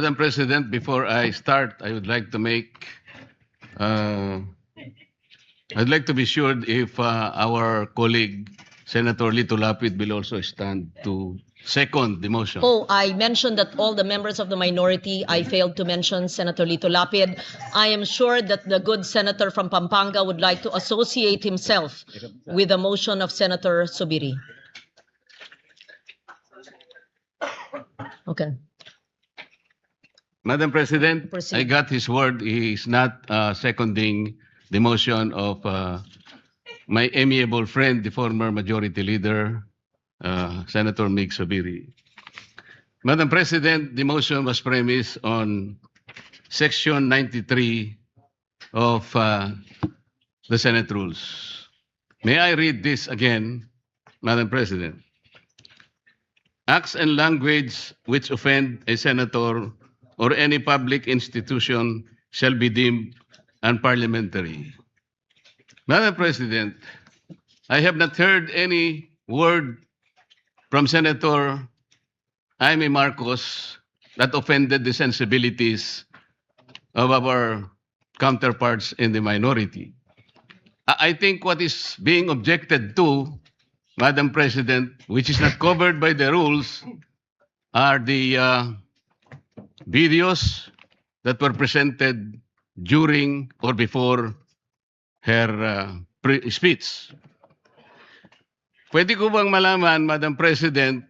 Madam President, before I start, I would like to make, uh, I'd like to be sure if our colleague Senator Lito Lapid will also stand to second the motion. Oh, I mentioned that all the members of the minority. I failed to mention Senator Lito Lapid. I am sure that the good senator from Pampanga would like to associate himself with the motion of Senator Subiri. Okay. Madam President, Proceed. I got his word. He is not seconding the motion of my amiable friend, the former Majority Leader, Senator Mig Subiri. Madam President, the motion was premised on Section 93 of the Senate Rules. May I read this again, Madam President? Acts and language which offend a senator or any public institution shall be deemed unparliamentary. Madam President, I have not heard any word from Senator Jaime Marcos that offended the sensibilities of our counterparts in the minority. I think what is being objected to, Madam President, which is not covered by the rules, are the videos that were presented during or before her speech. Pwede ko bang malaman, Madam President,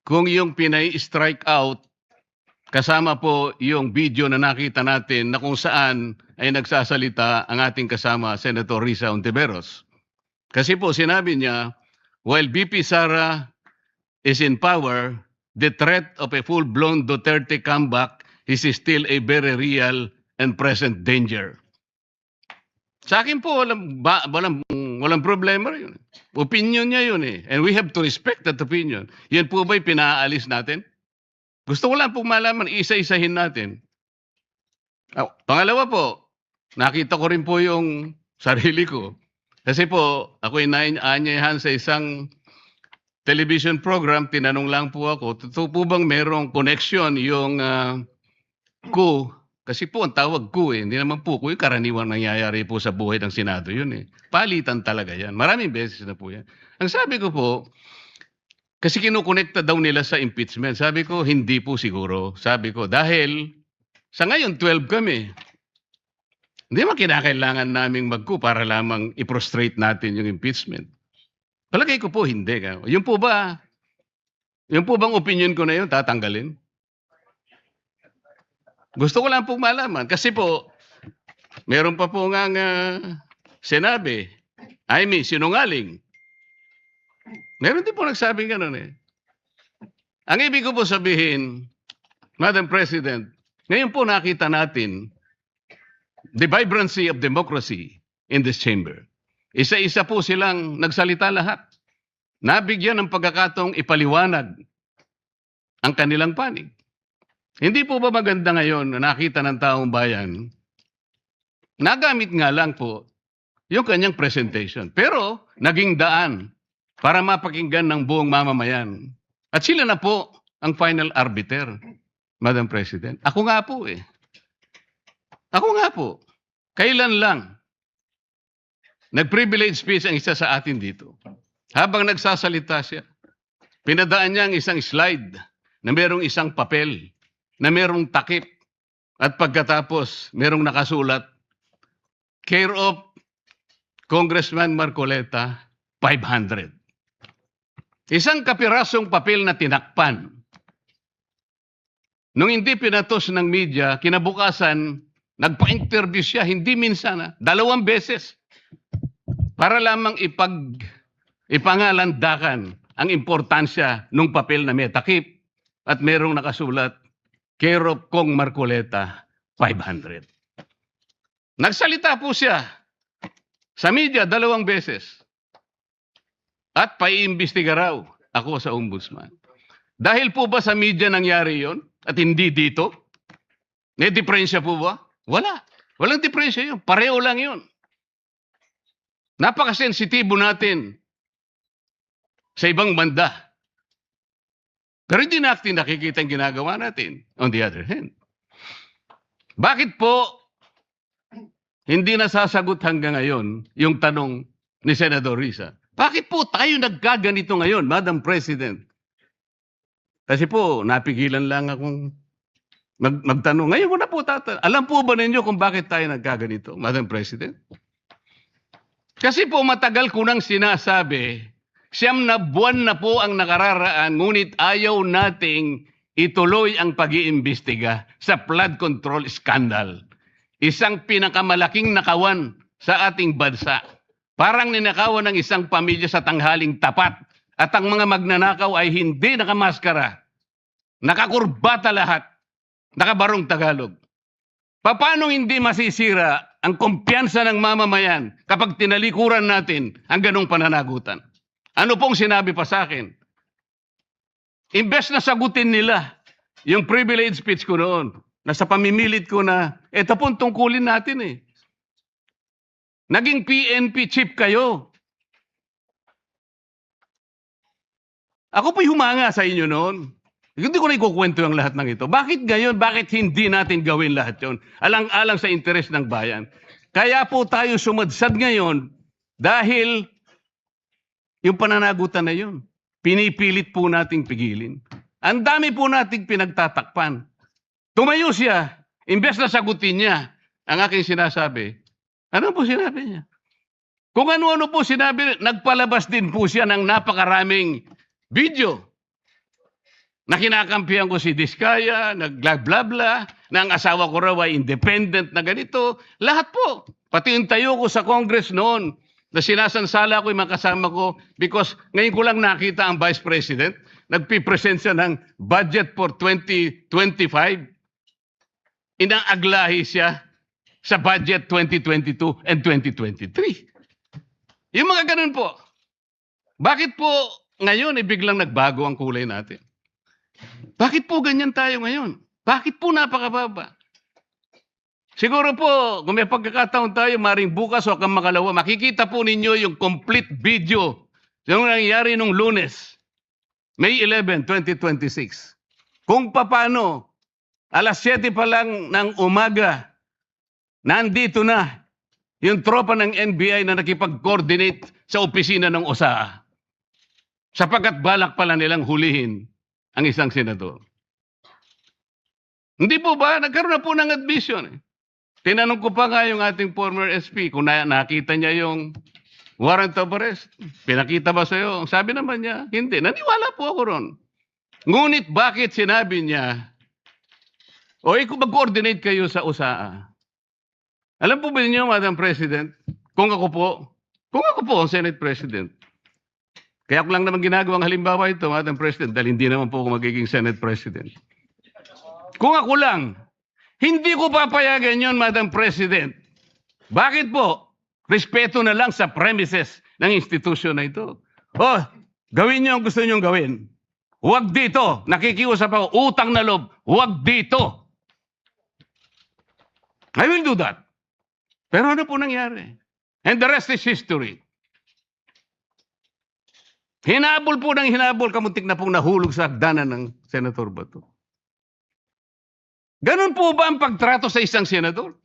kung yung pinay-strike out, kasama po yung video na nakita natin na kung saan ay nagsasalita ang ating kasama, Senator Risa Ontiveros. Kasi po sinabi niya, while VP Sara is in power, the threat of a full-blown Duterte comeback is still a very real and present danger. Sa akin po, walang problema yun. Opinion niya yun eh. And we have to respect that opinion. Yan po ba'y pinaalis natin? Gusto ko lang pong malaman, isa-isahin natin. Pangalawa po, nakita ko rin po yung sarili ko. Kasi po, ako'y naanyayahan sa isang television program, tinanong lang po ako, totoo po bang merong connection yung coup? Kasi po ang tawag coup eh, hindi naman po coup, yung karaniwang nangyayari po sa buhay ng Senado yun eh. Palitan talaga yan, maraming beses na po yan. Ang sabi ko po, kasi kinukonekta daw nila sa impeachment. Sabi ko, hindi po siguro. Sabi ko, dahil sa ngayon 12 kami, hindi man kinakailangan naming mag-coup para lamang i-prostrate natin yung impeachment. Palagay ko po hindi. Yung po bang opinion ko na yun, tatanggalin? Gusto ko lang pong malaman. Kasi po, meron pa po nga sinabi, Jaime, sinungaling. Meron din po nagsabing gano'n eh. Ang ibig ko po sabihin, Madam President, ngayon po nakita natin the vibrancy of democracy in this chamber. Isa-isa po silang nagsalita lahat. Nabigyan ng pagkakataong ipaliwanag ang kanilang panig. Hindi po ba maganda ngayon na nakita ng taong bayan, nagamit nga lang po yung kanyang presentation. Pero naging daan para mapakinggan ng buong mamamayan. At sila na po ang final arbiter, Madam President. Ako nga po eh. Ako nga po. Kailan lang nag-privilege speech ang isa sa atin dito. Habang nagsasalita siya, pinadaan niya ang isang slide na merong isang papel, na merong takip, at pagkatapos merong nakasulat, care of Congressman Marcoleta, 500. Isang kapirasong papel na tinakpan. Nung hindi pinatos ng media, kinabukasan, nagpa-interview siya, hindi minsan, 2 beses. Para lamang ipangalandakan ang importansya ng papel na may takip at merong nakasulat, care of Kong Marcoleta, 500. Nagsalita po siya sa media 2 beses. At paiimbestiga raw ako sa ombudsman. Dahil po ba sa media nangyari yon at hindi dito? May diferensya po ba? Wala. Walang diferensya yun. Pareho lang yun. Napakasensitibo natin sa ibang banda. Pero hindi natin nakikita yung ginagawa natin. On the other hand, bakit po hindi nasasagot hanggang ngayon yung tanong ni Senador Risa? Bakit po tayo nagkaganito ngayon, Madam President? Kasi po, napigilan lang akong magtanong. Ngayon ko na po tatanong. Alam po ba ninyo kung bakit tayo nagkaganito, Madam President? Kasi po matagal ko nang sinasabi, 9 na buwan na po ang nakararaan, ngunit ayaw nating ituloy ang pag-iimbestiga sa flood control scandal. Isang pinakamalaking nakawan sa ating bansa. Parang ninakawan ng isang pamilya sa tanghaling tapat. At ang mga magnanakaw ay hindi nakamaskara. Nakakurbata lahat. Nakabarong Tagalog. Paano hindi masisira ang kumpiyansa ng mamamayan kapag tinalikuran natin ang ganong pananagutan? Ano pong sinabi pa sa akin? Imbes na sagutin nila yung privilege speech ko noon, na sa pamimilit ko na, eto pong tungkulin natin eh. Naging PNP chief kayo. Ako po'y humanga sa inyo noon. Hindi ko na ikukwento yung lahat ng ito. Bakit ngayon? Bakit hindi natin gawin lahat yon? Alang-alang sa interes ng bayan. Kaya po tayo sumadsad ngayon dahil yung pananagutan na yun, pinipilit po nating pigilin. Ang dami po nating pinagtatakpan. Tumayo siya, imbes na sagutin niya ang aking sinasabi. Ano po sinabi niya? Kung ano-ano po sinabi, nagpalabas din po siya ng napakaraming video na kinakampihan ko si Diskaya, nag-bla-bla-bla, na ang asawa ko raw ay independent na ganito. Lahat po. Pati yung tayo ko sa Congress noon, na sinasansala ko yung mga kasama ko because ngayon ko lang nakita ang Vice President, nagpipresent siya ng budget for 2025. Inaaglahi siya sa budget 2022 and 2023. Yung mga ganun po. Bakit po ngayon biglang nagbago ang kulay natin? Bakit po ganyan tayo ngayon? Bakit po napakababa? Siguro po, kung may pagkakataon tayo, maring bukas o kang makalawa, makikita po ninyo yung complete video yung nangyari nung Lunes, May 11, 2026. Kung paano, alas 7 pa lang ng umaga, nandito na yung tropa ng NBI na nakipag-coordinate sa opisina ng OSAA. Sapagkat balak pala nilang hulihin ang isang senador. Hindi po ba? Nagkaroon na po ng admission eh. Tinanong ko pa nga yung ating former SP kung nakita niya yung warrant of arrest. Pinakita ba sa'yo? Sabi naman niya, hindi. Naniwala po ako ron. Ngunit bakit sinabi niya, kung mag-coordinate kayo sa USAA. Alam po ba niyo, Madam President, kung ako po ang Senate President, kaya ko lang naman ginagawang halimbawa ito, Madam President, dahil hindi naman po ako magiging Senate President. Kung ako lang, hindi ko papayagan yon, Madam President. Bakit po? Respeto na lang sa premises ng institusyon na ito. Gawin niyo ang gusto niyong gawin. Huwag dito. Nakikiusap ako, utang na loob. Huwag dito. I will do that. Pero ano po nangyari? And the rest is history. Hinabol po ng hinabol, kamuntik na pong nahulog sa hagdanan ng Senator Bato. Ganun po ba ang pagtrato sa isang senador?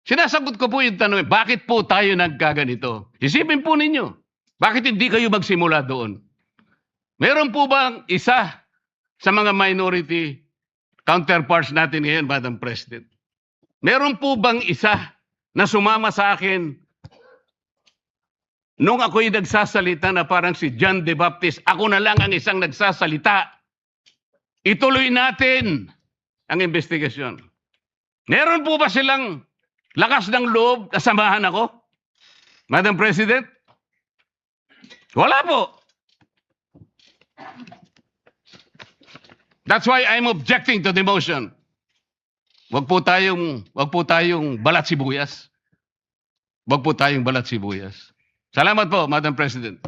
Sinasagot ko po yung tanong, bakit po tayo nagkaganito? Isipin po ninyo, bakit hindi kayo magsimula doon? Meron po bang isa sa mga minority counterparts natin ngayon, Madam President? Meron po bang isa na sumama sa akin nung ako'y nagsasalita na parang si John the Baptist, ako na lang ang isang nagsasalita. Ituloy natin ang investigasyon. Meron po ba silang lakas ng loob na samahan ako? Madam President? Wala po. That's why I'm objecting to the motion. Wag po tayong balat sibuyas. Wag po tayong balat sibuyas. Salamat po, Madam President.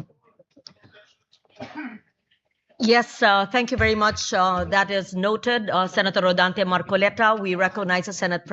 Yes, thank you very much. That is noted. Senator Rodante Marcoleta, we recognize the Senate President.